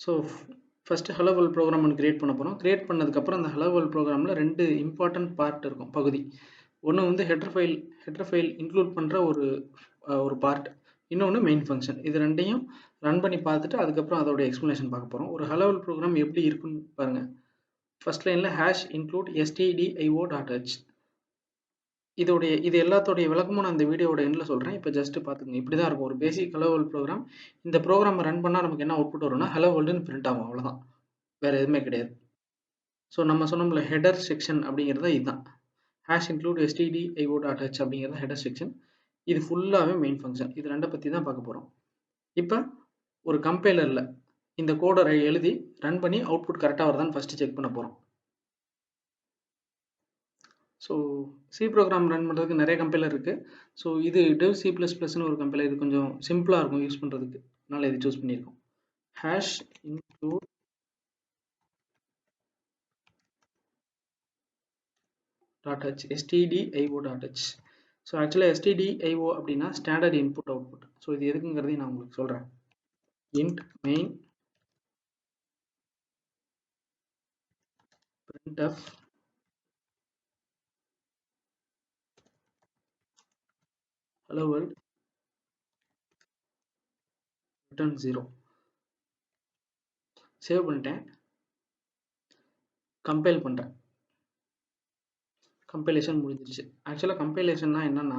So first hello world program ஒன்று create பண்ண போகிறோம். கிரியேட் பண்ணதுக்கப்புறம் அந்த ஹலோ வேர்ல்ட் ப்ரோக்ராமில் 2 இம்பார்ட்டன்ட் பார்ட் இருக்கும், பகுதி. ஒன்று வந்து ஹெடர் ஃபைல் இன்க்ளூட் பண்ணுற ஒரு பார்ட், இன்னொன்று மெயின் ஃபங்க்ஷன். இது ரெண்டையும் ரன் பண்ணி பார்த்துட்டு அதுக்கப்புறம் அதோட எக்ஸ்ப்ளனேஷன் பார்க்க போகிறோம். ஒரு ஹலோ வேர்ல்ட் ப்ரோக்ராம் எப்படி இருக்குன்னு பாருங்கள். ஃபர்ஸ்ட் லைனில் #include stdio.h. இது எல்லாத்தோடைய விளக்கமும் நான் இந்த வீடியோவோட எண்டில் சொல்கிறேன். இப்போ ஜஸ்ட் பார்த்துக்கங்க. இப்படி தான் இருக்கும் ஒரு பேசிக் ஹலோ வேர்ல்ட் ப்ரோக்ராம். இந்த ப்ரோக்ராமை ரன் பண்ணால் நமக்கு என்ன அவுட்புட் வரும்னா ஹலோ வேர்ல்டுன்னு பிரிண்ட் ஆகும், அவ்வளோதான், வேறு எதுவுமே கிடையாது. ஸோ நம்ம சொன்னோம்ல ஹெடர் செக்ஷன் அப்படிங்கிறது இதுதான். #include stdio.h அப்படிங்கிறது ஹெடர் செக்ஷன். இது ஃபுல்லாகவே மெயின் ஃபங்க்ஷன். இது ரெண்டை பற்றி தான் பார்க்க போகிறோம். இப்போ ஒரு கம்பைலரில் இந்த கோடை எழுதி ரன் பண்ணி அவுட்புட் கரெக்டாக வருதான்னு ஃபஸ்ட்டு செக் பண்ண போகிறோம். ஸோ சி ப்ரோக்ராம் ரன் பண்ணுறதுக்கு நிறைய கம்பைலர் இருக்குது. ஸோ இது டெவ் C++ன்னு ஒரு கம்பைலர். இது கொஞ்சம் சிம்பிளாக இருக்கும் யூஸ் பண்ணுறதுக்கு, அதனால் இது சூஸ் பண்ணியிருக்கோம். #include stdio.h. ஸோ ஆக்சுவலாக stdio அப்படின்னா ஸ்டாண்டர்ட் இன்புட் அவுட்புட். ஸோ இது எதுக்குங்கிறதையும் நான் உங்களுக்கு சொல்கிறேன். int main printf hello world return 0. Save பண்ணிட்டேன், கம்பைல் பண்ணுறேன். கம்பைலேஷன் முடிஞ்சிருச்சு. ஆக்சுவலாக கம்பைலேஷன்னா என்னன்னா,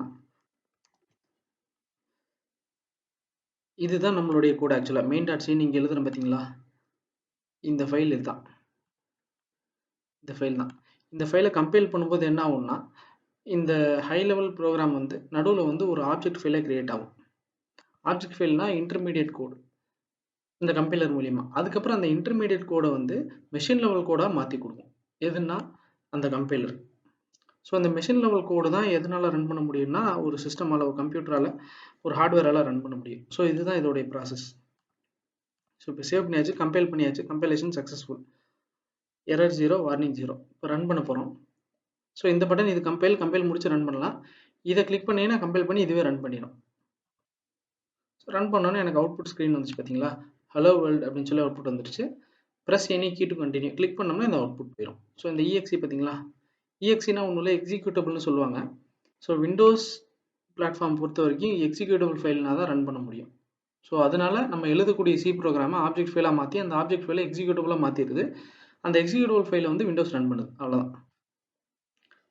இதுதான் நம்மளுடைய கோட். ஆக்சுவலாக main.c நீங்கள் எழுதுறேன் பார்த்தீங்களா, இந்த ஃபைல் இதுதான், இந்த ஃபைல் தான். இந்த ஃபைலை கம்பைல் பண்ணும்போது என்ன ஆகும்னா, இந்த ஹை லெவல் ப்ரோக்ராம் வந்து நடுவில் வந்து ஒரு ஆப்ஜெக்ட் ஃபைலை கிரியேட் ஆகும். ஆப்ஜெக்ட் ஃபைல்னா இன்டர்மீடியட் கோடு இந்த கம்பைலர் மூலிமா. அதுக்கப்புறம் அந்த இன்டர்மீடியட் கோடை வந்து மெஷின் லெவல் கோடாக மாற்றி கொடுக்கும். எதுனா அந்த கம்பைலர். ஸோ அந்த மெஷின் லெவல் கோடு தான் எதனால் ரன் பண்ண முடியும்னா, ஒரு சிஸ்டமால், ஒரு கம்ப்யூட்டரால், ஒரு ஹார்ட்வேரால் ரன் பண்ண முடியும். ஸோ இதுதான் இதோடைய ப்ராசஸ். ஸோ இப்போ சேவ் பண்ணியாச்சு, கம்பைல் பண்ணியாச்சு, கம்பைலேஷன் சக்ஸஸ்ஃபுல். Error 0, warning 0. இப்போ ரன் பண்ண போகிறோம். ஸோ இந்த பட்டன் இது கம்பைல் முடிச்சு ரன் பண்ணலாம். இதை கிளிக் பண்ணிங்கன்னா கம்பைல் பண்ணி இதுவே ரன் பண்ணிடும். ஸோ ரன் பண்ணோன்னே எனக்கு அவுட்புட் ஸ்க்ரீன் வந்துச்சு பார்த்தீங்களா, ஹலோ வேர்ல்டு அப்படின்னு சொல்லி அவுட்புட் வந்துருச்சு. Press any key to continue click பண்ணோம்னா இந்த அவுட்புட் போயிடும். ஸோ இந்த EXE பார்த்தீங்களா, EXEனா ஒன்றும் இல்லை, எக்ஸிக்யூட்டபிள்னு சொல்லுவாங்க. ஸோ விண்டோஸ் பிளாட்ஃபார்ம் பொறுத்த வரைக்கும் எக்ஸிக்யூட்டபிள் ஃபைல்னா தான் ரன் பண்ண முடியும். ஸோ அதனால நம்ம எழுதக்கூடிய சி ப்ரோக்ராமை ஆப்ஜெக்ட் ஃபைலாக மாற்றி அந்த ஆப்ஜெக்ட் ஃபைலை எக்ஸிக்யூட்டபிளாக மாற்றிடுது. அந்த எக்ஸிக்யூட்டபிள் ஃபைலை வந்து விண்டோஸ் ரன் பண்ணுது, அவ்வளோதான்.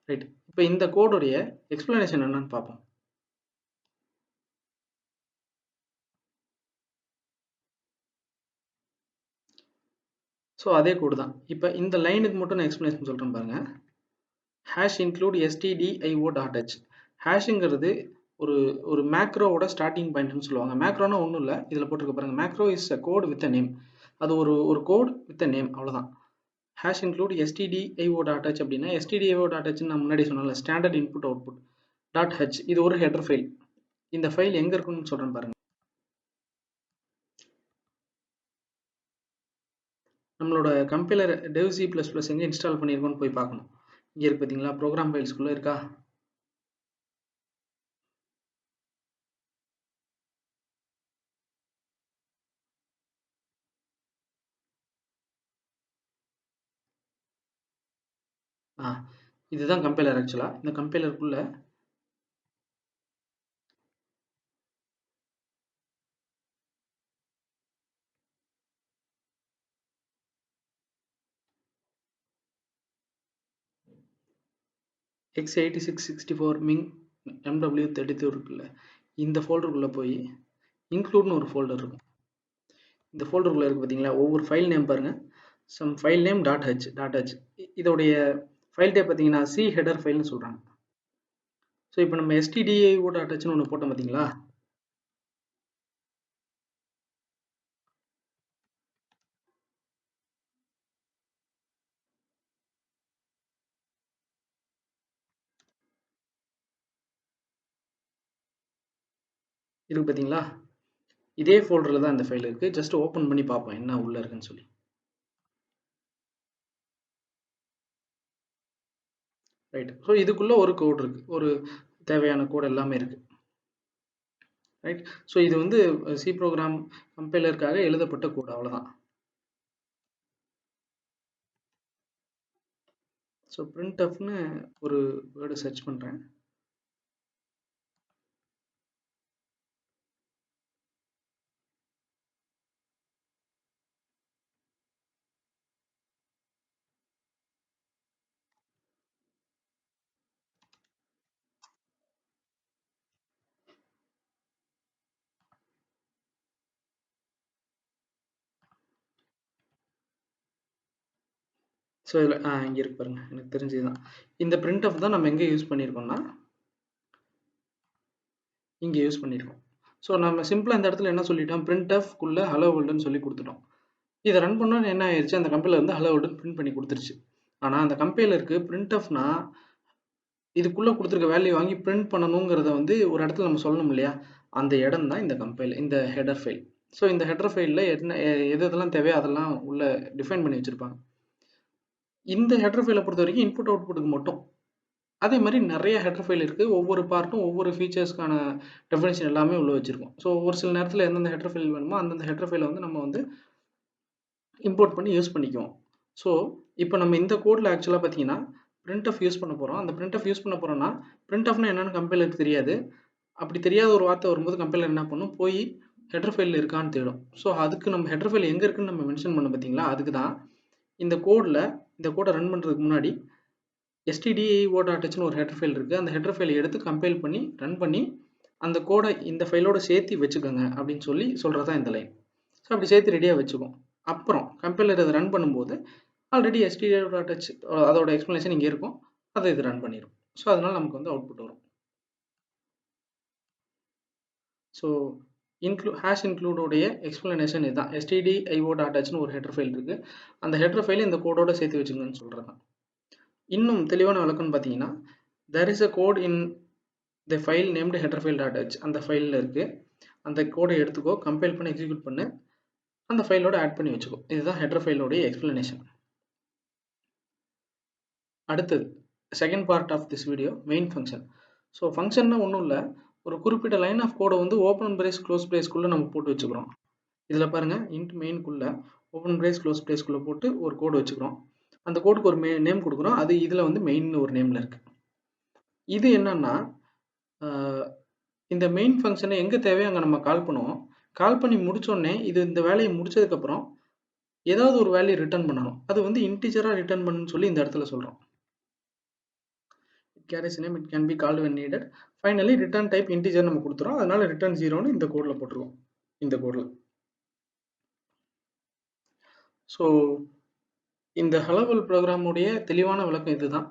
ரைட். இப்போ இந்த கோடுடைய எக்ஸ்பிளனேஷன் என்னன்னு பார்ப்போம். ஸோ அதே கோடு தான். இப்போ இந்த லைனுக்கு மட்டும் நான் எக்ஸ்பிளனேஷன் சொல்கிறேன் பாருங்க. #include stdio.h. ஹேஷுங்கிறது ஒரு மேக்ரோவோட ஸ்டார்டிங் பாயிண்ட்னு சொல்லுவாங்க. மேக்ரோனா ஒன்றும் இல்லை, இதில் போட்டிருக்க பாருங்க. Macro is a code with a name. அது ஒரு கோட் வித் அ நேம், அவ்வளோதான். #include stdio.h அப்படின்னா stdio.h நான் முன்னாடி சொன்னல, ஸ்டாண்டர்ட் இன்புட் அவுட்புட் .h. இது ஒரு ஹெடர் ஃபைல். இந்த ஃபைல் எங்கே இருக்குன்னு சொல்கிறேன் பாருங்க. நம்மளோட கம்பைலர் dev C++ எங்கே இன்ஸ்டால் பண்ணியிருக்கோன்னு போய் பார்க்கணும். இங்கே இருக்கு பார்த்தீங்களா, ப்ரோக்ராம் ஃபைல்ஸ்குள்ளே இருக்கா. இதுதான் கம்பைலர். ஆக்சுவலாக இந்த கம்பைலருக்குள்ள x86-64 மிங் MW32 இருக்குல்ல, இந்த ஃபோல்டருக்குள்ளே போய் இன்க்ளூட்னு ஒரு ஃபோல்டர் இருக்கும். இந்த ஃபோல்டருக்குள்ளே இருக்குது பார்த்தீங்களா, ஒவ்வொரு ஃபைல் நேம் பாருங்கள். Some file name .h. இதோடைய ஃபைல் டைப் பார்த்தீங்கன்னா சி ஹெடர் ஃபைல்னு சொல்கிறாங்க. ஸோ இப்போ நம்ம stdio.hன்னு ஒன்று போட்டோம் பார்த்தீங்களா, இருக்கு பார்த்தீங்களா, இதே ஃபோல்டரில் தான் இந்த ஃபைல் இருக்குது. ஜஸ்ட் ஓப்பன் பண்ணி பார்ப்போம் என்ன உள்ளே இருக்குன்னு சொல்லி. ரைட். ஸோ இதுக்குள்ளே ஒரு கோட் இருக்குது, ஒரு தேவையான கோட் எல்லாமே இருக்குது. ரைட். ஸோ இது வந்து சி ப்ரோக்ராம் கம்பைலருக்காக எழுதப்பட்ட கோட், அவ்வளோதான். ஸோ printfன்னு ஒரு வேர்டு சர்ச் பண்ணுறேன். ஸோ இதில் இங்கே இருக்கு பாருங்க, எனக்கு தெரிஞ்சதுதான். இந்த printf தான் நம்ம எங்கே யூஸ் பண்ணியிருக்கோம்னா இங்கே யூஸ் பண்ணியிருக்கோம். ஸோ நம்ம சிம்பிளாக இந்த இடத்துல என்ன சொல்லிட்டோம், printf-க்குள்ள hello world-ன்னு சொல்லி கொடுத்துட்டோம். இதை ரன் பண்ணோன்னு என்ன ஆயிடுச்சு, அந்த கம்பைலர் வந்து hello world-ன்னு பிரிண்ட் பண்ணி கொடுத்துருச்சு. ஆனால் அந்த கம்பைலருக்கு printf-னா இதுக்குள்ளே கொடுத்துருக்க வேல்யூ வாங்கி பிரிண்ட் பண்ணணுங்கிறத வந்து ஒரு இடத்துல நம்ம சொல்லணும் இல்லையா, அந்த இடம் தான் இந்த ஹெடர் ஃபைல். ஸோ இந்த ஹெடர் ஃபைலில் என்ன எதெல்லாம் தேவையோ அதெல்லாம் உள்ள டிஃபைன் பண்ணி வச்சுருப்பாங்க. இந்த ஹெடர் ஃபைலை பொறுத்த வரைக்கும் இன்புட் அவுட்புட்டுக்கு மட்டும். அதே மாதிரி நிறைய ஹெடர் ஃபைல் இருக்குது. ஒவ்வொரு பார்ட்டும் ஒவ்வொரு ஃபீச்சர்ஸ்க்கான டெஃபினேஷன் எல்லாமே உள்ள வச்சுருக்கோம். ஸோ ஒரு சில நேரத்தில் எந்தெந்த ஹெடர் ஃபைல் வேணுமோ அந்தந்த ஹெடர் ஃபைலை வந்து நம்ம வந்து இம்போர்ட் பண்ணி யூஸ் பண்ணிக்குவோம். ஸோ இப்போ நம்ம இந்த கோடில் ஆக்சுவலாக பார்த்தீங்கன்னா printf யூஸ் பண்ண போகிறோம். அந்த printf யூஸ் பண்ண போகிறோம்னா printfனா என்னென்னு கம்பைலருக்கு தெரியாது. அப்படி தெரியாத ஒரு வார்த்தை வரும்போது கம்பைலர் என்ன பண்ணும், போய் ஹெடர் ஃபைலில் இருக்கான்னு தேடும். ஸோ அதுக்கு நம்ம ஹெடர் ஃபைல் எங்கே இருக்குன்னு நம்ம மென்ஷன் பண்ண பார்த்தீங்களா, அதுக்கு தான் இந்த கோடை ரன் பண்ணுறதுக்கு முன்னாடி stdio.hன்னு ஒரு ஹெடர் ஃபைல் இருக்குது. அந்த ஹெடர் ஃபைலை எடுத்து கம்பைல் பண்ணி ரன் பண்ணி அந்த கோடை இந்த ஃபைலோட சேர்த்து வச்சுக்கோங்க அப்படின்னு சொல்கிறது தான் இந்த லைன். ஸோ அப்படி சேர்த்து ரெடியாக வச்சுக்கும். அப்புறம் கம்பைலர் இதை ரன் பண்ணும்போது ஆல்ரெடி stdio.h அதோட எக்ஸ்ப்ளனேஷன் இங்கே இருக்கும், அதை இது ரன் பண்ணிடும். ஸோ அதனால் நமக்கு வந்து அவுட்புட் வரும். ஸோ ஹேஷ் இன்க்ளூடோடைய எக்ஸ்ப்ளனேஷன் இதுதான். stdio.hன்னு ஒரு ஹெடர் ஃபைல் இருக்குது. அந்த ஹெடர் ஃபைலை இந்த கோடோட சேர்த்து வச்சுக்கோங்கன்னு சொல்கிறது தான். இன்னும் தெளிவான விளக்கம்னு பார்த்தீங்கன்னா, there is a code in the file named headerfile.h அந்த ஃபைலில் இருக்குது. அந்த கோடை எடுத்துக்கோ, கம்பைல் பண்ணி எக்ஸிக்யூட் பண்ணு, அந்த ஃபைலோட ஆட் பண்ணி வச்சுக்கோ. இதுதான் ஹெடர் ஃபைலோடைய எக்ஸ்ப்ளனேஷன். அடுத்தது second part of this video, main function. So ஃபங்க்ஷன்னா ஒன்றும் இல்லை, ஒரு குறிப்பிட்ட லைன் ஆஃப் கோடை வந்து ஓப்பன் பிரேஸ் க்ளோஸ் பிரேஸ்க்குள்ளே நம்ம போட்டு வச்சுக்கிறோம். இதில் பாருங்கள், இன்ட் மெயின்குள்ளே ஓப்பன் பிரேஸ் க்ளோஸ் பிரேஸ்க்குள்ளே போட்டு ஒரு கோடு வச்சுக்கிறோம். அந்த கோடுக்கு ஒரு நேம் கொடுக்குறோம். அது இதில் வந்து மெயின்னு ஒரு நேமில் இருக்குது. இது என்னன்னா, இந்த மெயின் ஃபங்க்ஷனை எங்கே தேவையோ அங்கே நம்ம கால் பண்ணுவோம். கால் பண்ணி முடித்தோடனே இந்த வேலையை முடித்ததுக்கப்புறம் ஏதாவது ஒரு வேல்யூ ரிட்டர்ன் பண்ணணும். அது வந்து இன்டிஜராக ரிட்டர்ன் பண்ணுன்னு சொல்லி இந்த இடத்துல சொல்கிறோம். carries name, it can be called when needed. Finally return type integer நம்ம கொடுத்துறோம். அதனால return 0ன்னு இந்த கோட்ல போட்டுருவோம். இந்த கோட்ல. ஸோ இந்த hello world ப்ரோக்ராம் உடைய தெளிவான விளக்கம் இதுதான்.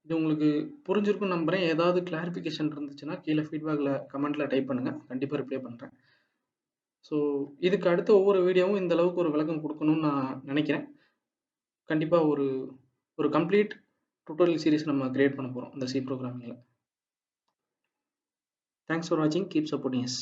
இது உங்களுக்கு புரிஞ்சிருக்கும் நம்புறேன். ஏதாவது கிளாரிஃபிகேஷன் இருந்துச்சுன்னா கீழே ஃபீட்பேக்கில் கமெண்ட்டில் டைப் பண்ணுங்கள், கண்டிப்பாக ரிப்ளை பண்ணுறேன். ஸோ இதுக்கு அடுத்த ஒவ்வொரு வீடியோவும் இந்த அளவுக்கு ஒரு விளக்கம் கொடுக்கணும்னு நான் நினைக்கிறேன். கண்டிப்பாக ஒரு கம்ப்ளீட் tutorial series நம்ம கிரியேட் பண்ண போகிறோம் இந்த C ப்ரோக்ராமிங்கில். Thanks for watching. Keep supporting us.